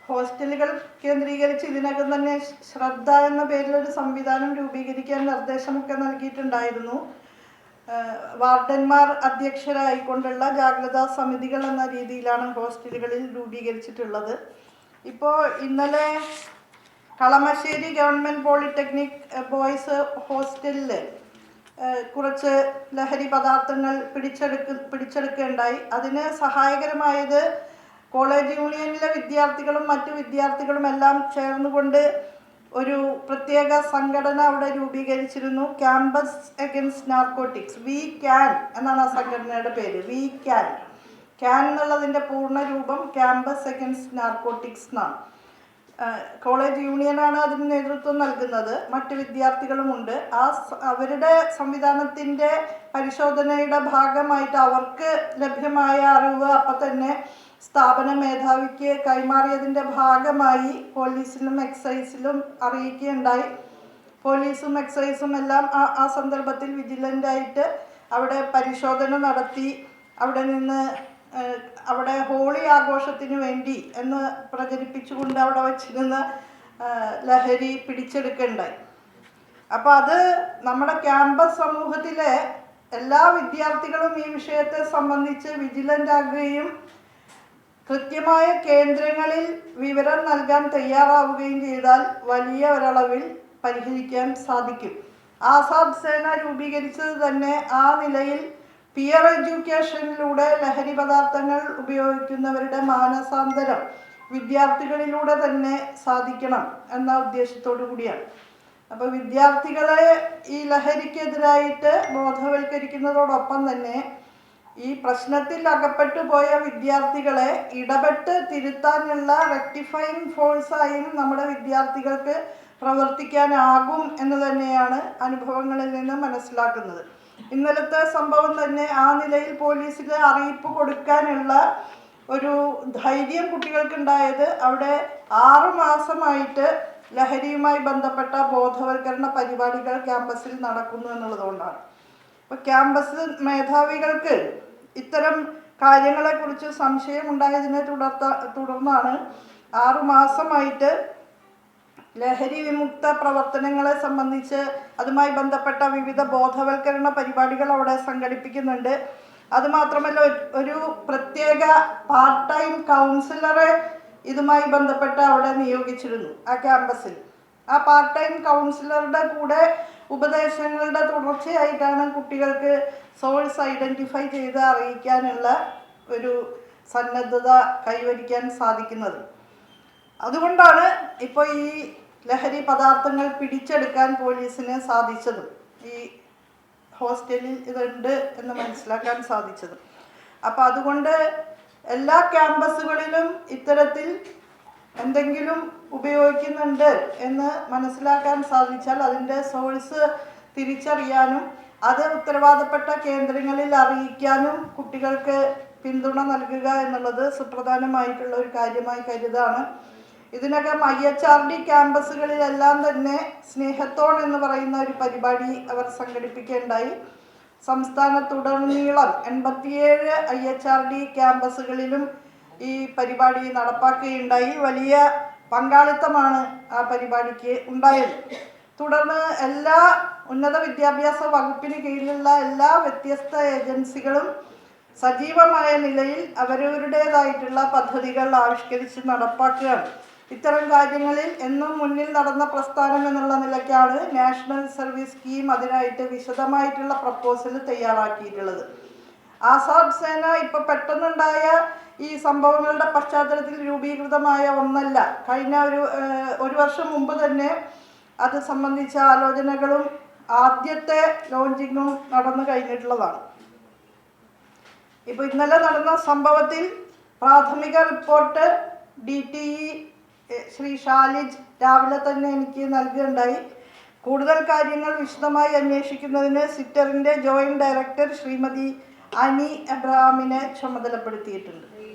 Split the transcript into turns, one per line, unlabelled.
ഹോസ്റ്റലുകൾ കേന്ദ്രീകരിച്ച് ഇതിനകം തന്നെ ശ്രദ്ധ എന്ന പേരിലൊരു സംവിധാനം രൂപീകരിക്കാൻ നിർദ്ദേശമൊക്കെ നൽകിയിട്ടുണ്ടായിരുന്നു. വാർഡന്മാർ അധ്യക്ഷരായിക്കൊണ്ടുള്ള ജാഗ്രതാ സമിതികൾ എന്ന രീതിയിലാണ് ഹോസ്റ്റലുകളിൽ രൂപീകരിച്ചിട്ടുള്ളത്. ഇപ്പോൾ ഇന്നലെ കളമശ്ശേരി ഗവൺമെൻറ് പോളിടെക്നിക് ബോയ്സ് ഹോസ്റ്റലിൽ കുറച്ച് ലഹരി പദാർത്ഥങ്ങൾ പിടിച്ചെടുക്കുകയുണ്ടായി. അതിന് സഹായകരമായത് കോളേജ് യൂണിയനിലെ വിദ്യാർത്ഥികളും മറ്റു വിദ്യാർത്ഥികളും എല്ലാം ചേർന്നുകൊണ്ട് ഒരു പ്രത്യേക സംഘടന അവിടെ രൂപീകരിച്ചിരുന്നു. Campus against narcotics, V can എന്നാണ് ആ സംഘടനയുടെ പേര്. വി ക്യാൻ എന്നുള്ളതിൻ്റെ പൂർണ്ണ രൂപം ക്യാമ്പസ് അഗൈൻസ്റ്റ് നാർക്കോട്ടിക്സ് എന്നാണ്. കോളേജ് യൂണിയനാണ് അതിന് നേതൃത്വം നൽകുന്നത്, മറ്റ് വിദ്യാർത്ഥികളുമുണ്ട്. അവരുടെ സംവിധാനത്തിൻ്റെ പരിശോധനയുടെ ഭാഗമായിട്ട് അവർക്ക് ലഭ്യമായ അറിവ് അപ്പം തന്നെ സ്ഥാപന മേധാവിക്ക് കൈമാറിയതിൻ്റെ ഭാഗമായി പോലീസിലും എക്സൈസിലും അറിയിക്കുകയുണ്ടായി. പോലീസും എക്സൈസും എല്ലാം ആ സന്ദർഭത്തിൽ വിജിലൻ്റായിട്ട് അവിടെ പരിശോധന നടത്തി അവിടെ ഹോളി ആഘോഷത്തിന് വേണ്ടി എന്ന് പ്രചരിപ്പിച്ചുകൊണ്ട് അവിടെ വച്ചിരുന്ന ലഹരി പിടിച്ചെടുക്കുകയുണ്ടായി. അപ്പോൾ അത് നമ്മുടെ ക്യാമ്പസ് സമൂഹത്തിലെ എല്ലാ വിദ്യാർത്ഥികളും ഈ വിഷയത്തെ സംബന്ധിച്ച് വിജിലൻ്റ് ആകുകയും കൃത്യമായ കേന്ദ്രങ്ങളിൽ വിവരം നൽകാൻ തയ്യാറാവുകയും ചെയ്താൽ വലിയ ഒരളവിൽ പരിഹരിക്കാൻ സാധിക്കും. ആസാദ് സേന രൂപീകരിച്ചത് തന്നെ ആ നിലയിൽ പിയർ എഡ്യൂക്കേഷനിലൂടെ ലഹരി പദാർത്ഥങ്ങൾ ഉപയോഗിക്കുന്നവരുടെ മാനസാന്തരം വിദ്യാർത്ഥികളിലൂടെ തന്നെ സാധിക്കണം എന്ന ഉദ്ദേശത്തോടു കൂടിയാണ്. അപ്പോൾ വിദ്യാർത്ഥികളെ ഈ ലഹരിക്കെതിരായിട്ട് ബോധവൽക്കരിക്കുന്നതോടൊപ്പം തന്നെ ഈ പ്രശ്നത്തിൽ അകപ്പെട്ടു പോയ വിദ്യാർത്ഥികളെ ഇടപെട്ട് തിരുത്താനുള്ള റെക്ടിഫയിങ് ഫോഴ്സായും നമ്മുടെ വിദ്യാർത്ഥികൾക്ക് പ്രവർത്തിക്കാനാകും എന്ന് തന്നെയാണ് അനുഭവങ്ങളിൽ നിന്ന് മനസ്സിലാക്കുന്നത്. ഇന്നലത്തെ സംഭവം തന്നെ ആ നിലയിൽ പോലീസിന് അറിയിപ്പ് കൊടുക്കാനുള്ള ഒരു ധൈര്യം കുട്ടികൾക്കുണ്ടായത് അവിടെ 6 മാസമായിട്ട് ലഹരിയുമായി ബന്ധപ്പെട്ട ബോധവൽക്കരണ പരിപാടികൾ ക്യാമ്പസിൽ നടക്കുന്നു എന്നുള്ളതുകൊണ്ടാണ്. അപ്പോൾ ക്യാമ്പസ് മേധാവികൾക്ക് ഇത്തരം കാര്യങ്ങളെക്കുറിച്ച് സംശയമുണ്ടായതിനെ തുടർന്നാണ് 6 മാസമായിട്ട് ലഹരി വിമുക്ത പ്രവർത്തനങ്ങളെ സംബന്ധിച്ച് അതുമായി ബന്ധപ്പെട്ട വിവിധ ബോധവൽക്കരണ പരിപാടികൾ അവിടെ സംഘടിപ്പിക്കുന്നുണ്ട്. അതുമാത്രമല്ല ഒരു പ്രത്യേക പാർട്ട് ടൈം കൗൺസിലറെ ഇതുമായി ബന്ധപ്പെട്ട് അവിടെ നിയോഗിച്ചിരുന്നു ആ ക്യാമ്പസിൽ. ആ പാർട്ട് ടൈം കൗൺസിലറുടെ കൂടെ ഉപദേശങ്ങളുടെ തുടർച്ചയായിട്ടാണ് കുട്ടികൾക്ക് സോഴ്സ് ഐഡൻറ്റിഫൈ ചെയ്ത് അറിയിക്കാനുള്ള ഒരു സന്നദ്ധത കൈവരിക്കാൻ സാധിക്കുന്നത്. അതുകൊണ്ടാണ് ഇപ്പോൾ ഈ ലഹരി പദാർത്ഥങ്ങൾ പിടിച്ചെടുക്കാൻ പോലീസിന് സാധിച്ചതും ഈ ഹോസ്റ്റലിൽ ഇതുണ്ട് എന്ന് മനസ്സിലാക്കാൻ സാധിച്ചതും. അപ്പോൾ അതുകൊണ്ട് എല്ലാ ക്യാമ്പസുകളിലും ഇത്തരത്തിൽ എന്തെങ്കിലും ഉപയോഗിക്കുന്നുണ്ട് എന്ന് മനസ്സിലാക്കാൻ സാധിച്ചാൽ അതിൻ്റെ സോഴ്സ് തിരിച്ചറിയാനും അത് ഉത്തരവാദപ്പെട്ട കേന്ദ്രങ്ങളിൽ അറിയിക്കാനും കുട്ടികൾക്ക് പിന്തുണ നൽകുക എന്നുള്ളത് സുപ്രധാനമായിട്ടുള്ള ഒരു കാര്യമായി കരുതാണ്. ഇതിനകം IHRD ക്യാമ്പസുകളിലെല്ലാം തന്നെ സ്നേഹത്തോൺ എന്ന് പറയുന്ന ഒരു പരിപാടി അവർ സംഘടിപ്പിക്കുകയുണ്ടായി. സംസ്ഥാനത്തുടനീളം 87 IHRD ക്യാമ്പസുകളിലും ഈ പരിപാടി നടപ്പാക്കുകയുണ്ടായി. വലിയ പങ്കാളിത്തമാണ് ആ പരിപാടിക്ക് ഉണ്ടായത്. തുടർന്ന് എല്ലാ ഉന്നത വിദ്യാഭ്യാസ വകുപ്പിന് കീഴിലുള്ള എല്ലാ വ്യത്യസ്ത ഏജൻസികളും സജീവമായ നിലയിൽ അവരവരുടേതായിട്ടുള്ള പദ്ധതികൾ ആവിഷ്കരിച്ച് നടപ്പാക്കുകയാണ്. ഇത്തരം കാര്യങ്ങളിൽ എന്നും മുന്നിൽ നടന്ന പ്രസ്ഥാനം എന്നുള്ള നിലയ്ക്കാണ് നാഷണൽ സർവീസ് സ്കീം അതിനായിട്ട് വിശദമായിട്ടുള്ള പ്രപ്പോസൽ തയ്യാറാക്കിയിട്ടുള്ളത്. ആസാദ് സേന ഇപ്പോൾ പെട്ടെന്നുണ്ടായ ഈ സംഭവങ്ങളുടെ പശ്ചാത്തലത്തിൽ രൂപീകൃതമായ ഒന്നല്ല. കഴിഞ്ഞ ഒരു വർഷം മുമ്പ് തന്നെ അത് സംബന്ധിച്ച ആലോചനകളും ആദ്യത്തെ ലോഞ്ചിങ്ങും നടന്നു കഴിഞ്ഞിട്ടുള്ളതാണ്. ഇപ്പോൾ ഇന്നലെ നടന്ന സംഭവത്തിൽ പ്രാഥമിക റിപ്പോർട്ട് DTE ശ്രീ ഷാലിജ് രാവിലെ തന്നെ എനിക്ക് നൽകുകയുണ്ടായി. കൂടുതൽ കാര്യങ്ങൾ വിശദമായി അന്വേഷിക്കുന്നതിന് സിറ്ററിൻ്റെ ജോയിൻറ്റ് ഡയറക്ടർ ശ്രീമതി അനി എബ്രഹാമിനെ ചുമതലപ്പെടുത്തിയിട്ടുണ്ട്.